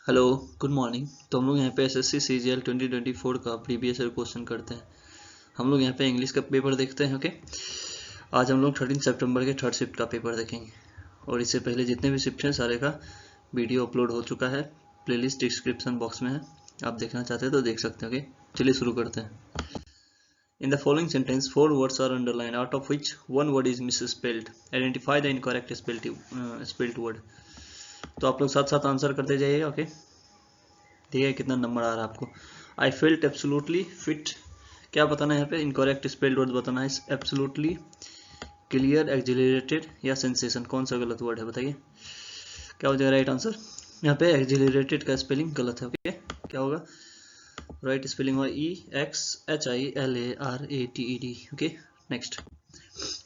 Hello, good morning. तो हम लोग यहाँ पे एसएससी सीजीएल 2024 का प्रीवियस ईयर क्वेश्चन करते हैं। हम लोग यहाँ पे इंग्लिश का पेपर देखते हैं। ओके, आज हम लोग 13 सितंबर के थर्ड शिफ्ट का पेपर देखेंगे। और इससे पहले जितने भी शिफ्ट हैं सारे का वीडियो अपलोड हो चुका है, प्लेलिस्ट डिस्क्रिप्शन बॉक्स में है, आप देखना चाहते हैं तो देख सकते हैं। ओके, चलिए शुरू करते हैं। In the following sentence, 4 words are underlined, out of which one word is misspelled. Identify the incorrect spelled word. तो आप लोग साथ साथ आंसर करते जाइएगा। ओके, ठीक है, कितना नंबर आ रहा है आपको। आई फेल्ट एब्सोल्युटली फिट, क्या बताना है यहाँ पे? इनकरेक्ट स्पेल्ड वर्ड बताना है। एब्सोल्युटली, क्लियर, एक्जिलरेटेड या सेंसेशन, कौन सा गलत वर्ड है बताइए, क्या हो जाएगा राइट आंसर? यहाँ पे एक्जिलरेटेड का स्पेलिंग गलत है। ओके, क्या होगा? राइट स्पेलिंग होगा EXHILARATED। Okay, next,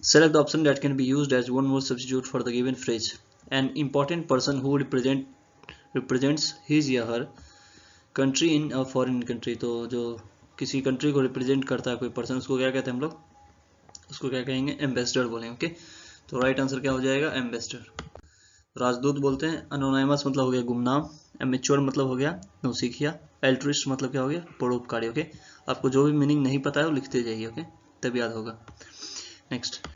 select the option that can be used as one word substitute for the given phrase. An important person who represents his या her country in a foreign country, तो जो किसी country को represent करता है कोई person, उसको क्या कहते हैं हम लोग? उसको क्या कहेंगे? एम्बेसडर बोलेंगे। ओके, तो राइट आंसर क्या हो जाएगा? एम्बेसडर। राजदूत बोलते हैं। अनोनाइमस मतलब हो गया गुमनाम। एमेच्योर मतलब हो गया नौसिखिया। एल्ट्रिस्ट मतलब क्या हो गया? परोपकारी। ओके, आपको जो भी मीनिंग नहीं पता है वो लिखते जाइए। ओके, तब याद होगा। Next,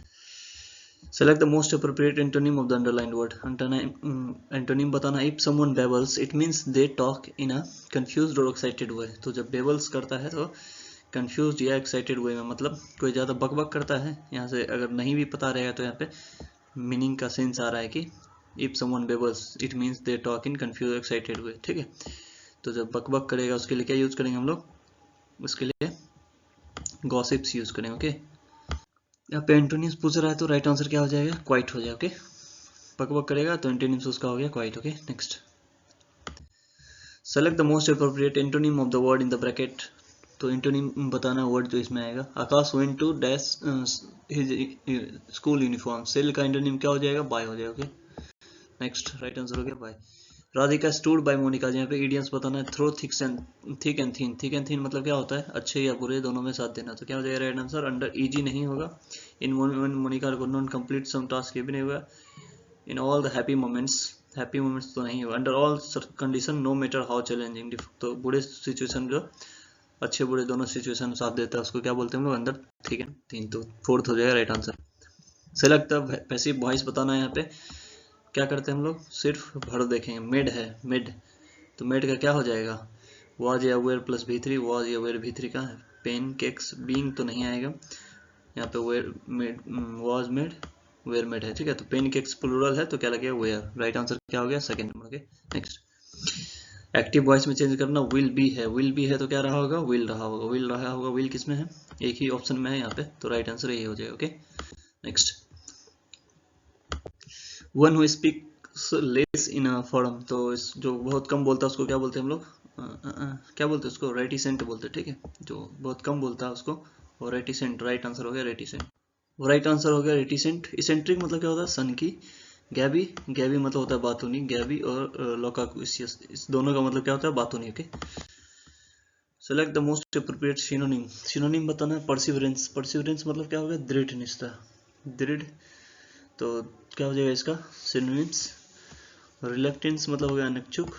select the most appropriate antonym of the underlined word. Antonym बताना। if someone babbles it means they talk in a confused or excited way. तो जब babbles करता है तो confused या excited way में, मतलब कोई ज़्यादा बकबक करता है। यहाँ से अगर नहीं भी पता रहेगा तो यहाँ पे मीनिंग का सेंस आ रहा है कि if someone babbles it means they talk in confused or excited way। ठीक है, तो जब बकबक करेगा उसके लिए क्या यूज़ करेंगे हम लोग? उसके लिए गॉसिप्स यूज़ करेंगे। ओके, यहाँ पे एंटोनिम्स पूछ रहा है तो राइट आंसर क्या हो जाएगा? क्वाइट हो जाएगा। ओके, बकबक करेगा तो एंटोनिम्स उसका हो गया quite. Okay, next, select the most appropriate antonym of the word in the bracket. तो एंटोनिम बताना वर्ड जो इसमें आएगा। Akash went to dash his school uniform, sell का एंटोनिम क्या हो जाएगा? बाय हो जाएगा। ओके, नेक्स्ट, राइट आंसर हो गया by. Radhika stood by Monica, यहाँ पे इडियम्स बताना है। Through thick and thin. Thick and thin मतलब क्या होता है? अच्छे या बुरे दोनों में साथ देना। तो क्या हो जाएगा राइट आंसर? अंडर इजी नहीं होगा। इन मोनिका को नॉन कंप्लीट सम टास्क ये भी नहीं होगा। In all the happy moments तो नहीं होगा। Under all condition no matter how challenging, तो बुरे सिचुएशन जो अच्छे बुरे दोनों सिचुएशन साथ देता है उसको क्या बोलते हैं हम लोग? अंदर ठीक है तीन। तो फोर्थ हो जाएगा right answer. Select the passive voice बताना है। यहाँ पे क्या करते हैं हम लोग? सिर्फ भर देखेंगे। मेड है, मेड, तो मेड का क्या हो जाएगा? वॉज या वेयर प्लस V3, वॉज या वेयर V3 का है। पेन केक्स, बीइंग तो नहीं आएगा यहाँ पे। Were made, was made, were made है। ठीक है, तो पेन केक्स प्लूरल है तो क्या लगेगा? वेयर। राइट आंसर क्या हो गया? Second number. Okay, next, active voice में चेंज करना। विल बी है, विल बी है तो क्या रहा होगा? विल रहा होगा। विल रहा होगा, विल किस में है? एक ही ऑप्शन में है यहाँ पे, तो राइट आंसर यही हो जाएगा। Okay, next, one who speaks less in a forum, तो जो बहुत कम बोलता है उसको क्या बोलते हैं हम लोग? क्या बोलते हैं उसको? रेटिसेंट बोलते हैं। ठीक है, जो बहुत कम बोलता है उसको, और रेटिसेंट। राइट आंसर हो गया रेटिसेंट। राइट आंसर हो गया रेटिसेंट। इसेंट्रिक मतलब क्या होता है? सन की। गैबी, गैबी मतलब होता है बातूनी। गैबी और लोकाकुसियस, इस दोनों का मतलब क्या होता है? बातूनी। Okay, select the most appropriate synonym. Synonym बताना है। परसिवरेंस, परसिवरेंस मतलब क्या होगा? दृढ़ निष्ठा, दृढ़, तो क्या हो जाएगा इसका सिनोनिम्स? रिलेक्टेंस मतलब हो गया अनिच्छुक।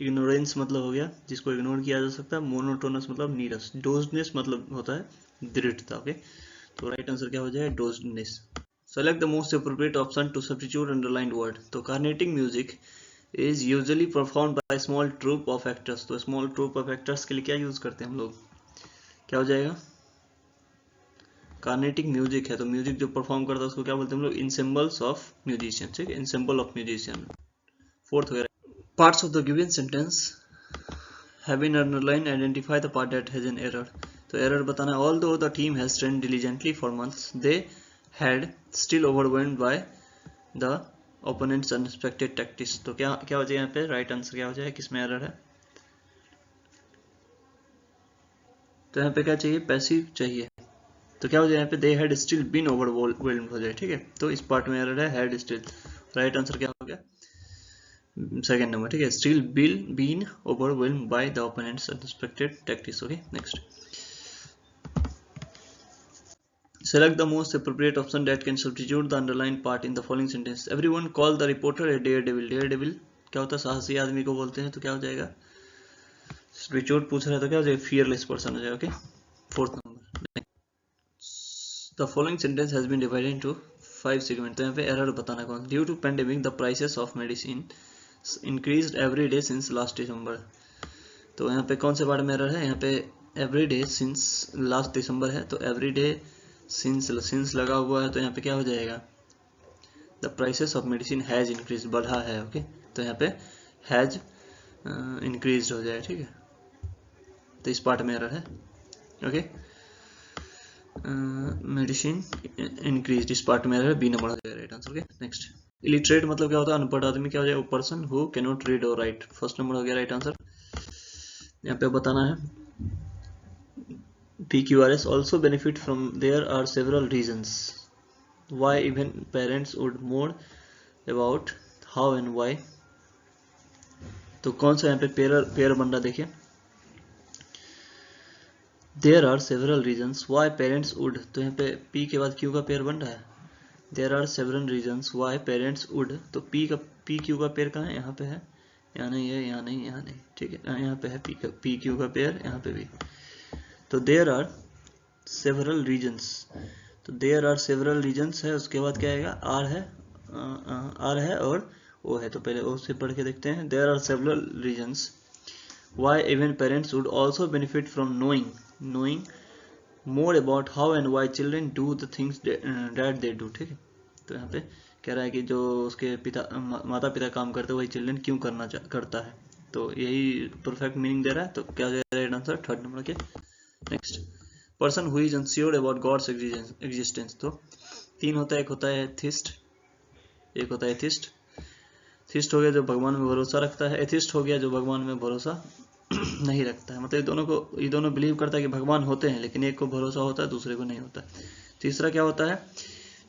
इग्नोरेंस मतलब हो गया जिसको इग्नोर किया जा सकता है। मोनोटोनस मतलब नीरस। डोजनेस मतलब होता है दृढ़ता। ओके, तो राइट आंसर क्या हो जाएगा? Doziness. Select the most appropriate option to substitute underlined word. तो Carnatic music is usually perform by small troupe of actors, तो स्मॉल ट्रूप ऑफ एक्टर्स के लिए क्या यूज करते हैं हम लोग? क्या हो जाएगा? कार्नेटिक म्यूजिक है तो म्यूजिक जो परफॉर्म करता है उसको क्या बोलते हैं हम लोग? इंसेम्बल्स ऑफ म्यूजिशियन। ठीक है, इंसेम्बल ऑफ म्यूजिशियन। फोर्थ वगैरह parts of the given sentence have been underlined. Identify the part that has an error. तो error बताना है। Although the team has trained diligently for months, they had still overwhelmed by the opponent's unexpected tactics. तो क्या क्या हो जाएगा यहाँ पे? राइट आंसर क्या हो जाएगा? किसमें एरर है? तो यहाँ पे क्या चाहिए? पैसिव चाहिए। तो क्या हो जाएगा यहाँ पे? They had still been overwhelmed हो जाए। ठीक है, तो इस पार्ट में एरर है हैड स्टिल। राइट आंसर क्या हो गया? Second number. ठीक है, still been overwhelmed by the opponents unexpected tactics. Okay, next, select the most appropriate option that can substitute the underlined part in the following sentence. Everyone call the reporter a daredevil. Daredevil क्या होता है, साहसी आदमी को बोलते हैं, तो क्या हो जाएगा, स्पिरिचुअल पूछ रहा है तो क्या हो जाएगा, फियरलेस पर्सन हो जाएगा। Okay, fourth number, the following sentence has been divided into 5 segment. तो यहाँ पे एरर बताना कौन, due to pandemic the prices of medicine increased every day since last December. तो यहाँ पे कौन से पार्ट में एरर है, यहाँ पे एवरी डे सिंस लास्ट दिसंबर है, तो एवरी डे सिंस लगा हुआ है, तो यहाँ पे क्या हो जाएगा, the prices of medicine has increase, बढ़ा है। ओके, तो यहाँ पे हैज इंक्रीज हो जाएगा। ठीक है, तो इस पार्ट में एरर है। ओके, मेडिसिन इंक्रीज, इस पार्ट में एरर है, बी नंबर हो जाएगा right answer. Okay, next, illiterate मतलब क्या होता है, अनपढ़ आदमी, क्या हो जाएगा, person who can not read और राइट, फर्स्ट नंबर हो गया राइट आंसर। यहाँ पे बताना है PQRS also benefit from, there are several reasons why even parents would more about how and why। तो कौन सा यहाँ पे पेयर बन रहा, देखिए, there are several reasons why parents would, तो यहाँ पे P के बाद Q का पेयर बन रहा है, there are several reasons why parents would, तो P Q का पेयर कहाँ है, यहाँ पे है, यहाँ नहीं है, यहाँ नहीं, यहाँ नहीं, ठीक है, यहाँ पे है P Q का पेयर, यहाँ पे भी, तो there are several reasons, तो there are several reasons है, उसके बाद क्या आएगा, R है और O है, तो पहले O से पढ़ के देखते हैं, there are several reasons why even parents would also benefit from knowing more about how and why children do the things that they do। ठीक है, तो यहाँ पे कह रहा है कि जो उसके माता पिता काम करते हैं वही चिल्ड्रन क्यों करता है, तो यही परफेक्ट मीनिंग दे रहा है, तो क्या हो जाएगा राइट आंसर, थर्ड नंबर के। Next, person who is unsure about God's existence, तो तीन होता है, एक होता है एथिस्ट, एक होता है एथिस्ट। थिस्ट हो गया जो भगवान में भरोसा रखता है, एथिस्ट हो गया जो भगवान में भरोसा नहीं रखता है, मतलब ये दोनों बिलीव करता है कि भगवान होते हैं, लेकिन एक को भरोसा होता है, दूसरे को नहीं होता। तीसरा क्या होता है,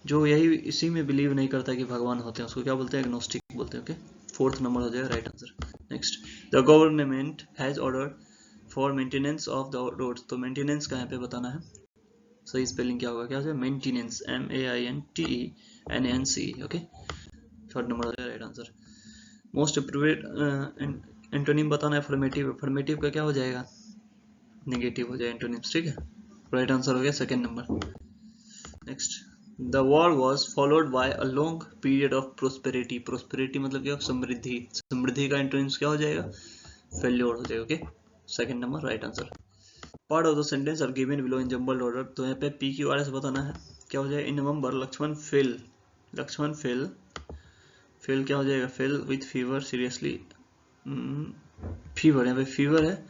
जो इसी में बिलीव नहीं करता कि भगवान होते हैं, उसको क्या बोलते हैं, एग्नोस्टिक बोलते हैं। ओके, फोर्थ नंबर हो जाएगा right answer. Next, the government has order for maintenance of the roads, तो मेंटेनेंस का यहाँ पे बताना है, सही स्पेलिंग क्या होगा, क्या होगा, maintenance, MAINTENANCE। Okay, third number हो जाएगा right answer. Most appropriate antonym बताना है, अफर्मेटिव, अफर्मेटिव का क्या हो जाएगा, नेगेटिव हो जाएगा एंटोनिम्स। ठीक है, राइट आंसर हो गया second number. Next, the war was followed by a long period of prosperity, prosperity मतलब क्या, समृद्धि, समृद्धि का एंटोनिम्स क्या हो जाएगा, फेल्योर हो जाएगा। Okay, second number right answer. Part of the sentence are given below in jumbled order, तो यहाँ पे PQRS बताना है, क्या हो जाएगा, इन नवंबर लक्ष्मण फेल क्या हो जाएगा, fail with fever seriously, fever, यहाँ पे फीवर है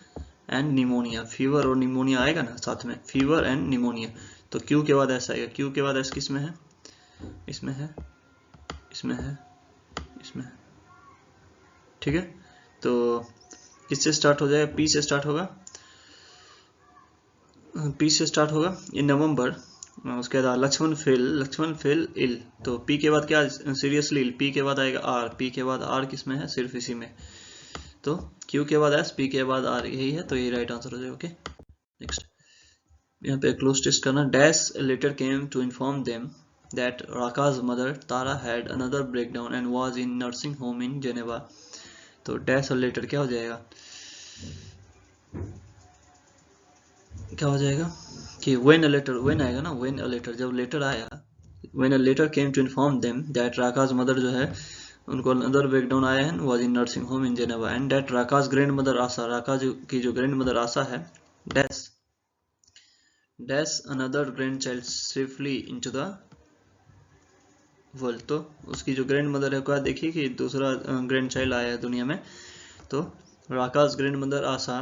एंड निमोनिया, फीवर और निमोनिया आएगा ना साथ में, फीवर एंड निमोनिया, तो क्यू के बाद एस आएगा, क्यू के बाद एस किस में है, इसमें है, इसमें है, इसमें है। ठीक है, तो किससे स्टार्ट हो जाएगा, पी से स्टार्ट होगा, पी से स्टार्ट होगा इन नवंबर, उसके बाद लक्ष्मण फेल इल, तो पी के बाद क्या, सीरियसली इल, पी के बाद आएगा आर, पी के बाद आर किस में है, सिर्फ इसी में, तो क्यू के बाद एस, पी के बाद आर, यही है, तो यही राइट आंसर हो जाएगा। ओके, नेक्स्ट, यहाँ पे क्लोज टेस्ट करना, dash letter came to inform them that Raka's mother Tara had another breakdown and was in nursing home in Geneva, तो डैश और लेटर क्या हो जाएगा, क्या हो जाएगा कि when a letter, when आएगा ना, when a letter, जब लेटर आया, when a letter came to inform them that Raka's mother जो है उनको अनदर ब्रेकडाउन आया है, was in nursing home in Geneva, and that Raka's grand mother Asha, Raka's की जो ग्रैंड मदर आशा है, dash another grand child safely into the world, तो उसकी जो ग्रैंड मदर है, क्या देखिए कि दूसरा ग्रैंड चाइल्ड आया है दुनिया में, तो राकाज ग्रैंड मदर आशा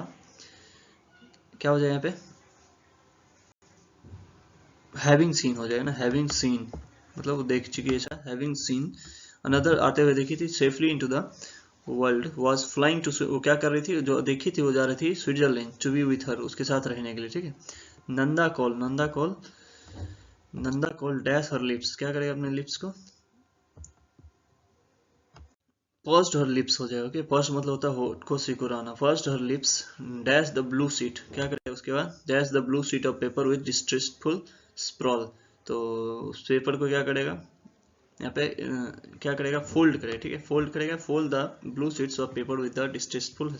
क्या हो जाएगा यहाँ पे, हैविंग सीन हो जाएगा ना, हैविंग सीन मतलब वो देख चुकी है, हैविंग सीन अनदर आते हुए देखी थी, safely into the world, was flying to, वो क्या कर रही थी, जो देखी थी वो जा रही थी Switzerland, to be with her, उसके साथ रहने के लिए। ठीक है, Nanda call dash her lips, क्या करेगा अपने लिप्स को, पर्स्ड हर लिप्स हो जाएगा। ओके, पर्स्ड मतलब होता है होठ को सिकुड़ाना, pursed her lips dash the blue sheet, क्या करेगा उसके बाद, dash the blue sheet of paper with distressful sprawl, तो उस पेपर को क्या करेगा, यहाँ पे क्या करेगा, फोल्ड करेगा, ठीक है, फोल्ड करेगा, fold the blue sheets of paper with the distasteful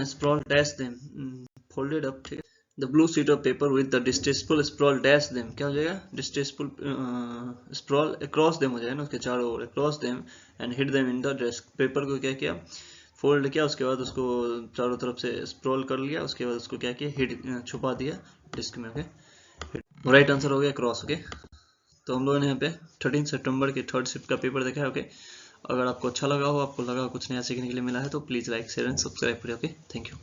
sprawl dash them, folded up, ठीक है, the blue sheet of paper with the distasteful sprawl dash them, क्या हो जाएगा, distasteful sprawl across them हो जाएगा ना, उसके चारों ओर across them and hid them in the desk, paper को क्या किया, फोल्ड किया, उसके बाद उसको चारों तरफ से स्क्रॉल कर लिया, उसके बाद उसको क्या किया, हिड छुपा दिया डिस्क में, ओके, राइट आंसर हो गया क्रॉस, ओके। तो हम लोगों ने यहाँ पे 13 सितंबर के थर्ड शिफ्ट का पेपर देखा है, ओके। अगर आपको अच्छा लगा हो, आपको लगा कुछ नया सीखने के लिए मिला है, तो please like share and subscribe करें, ओके, थैंक यू।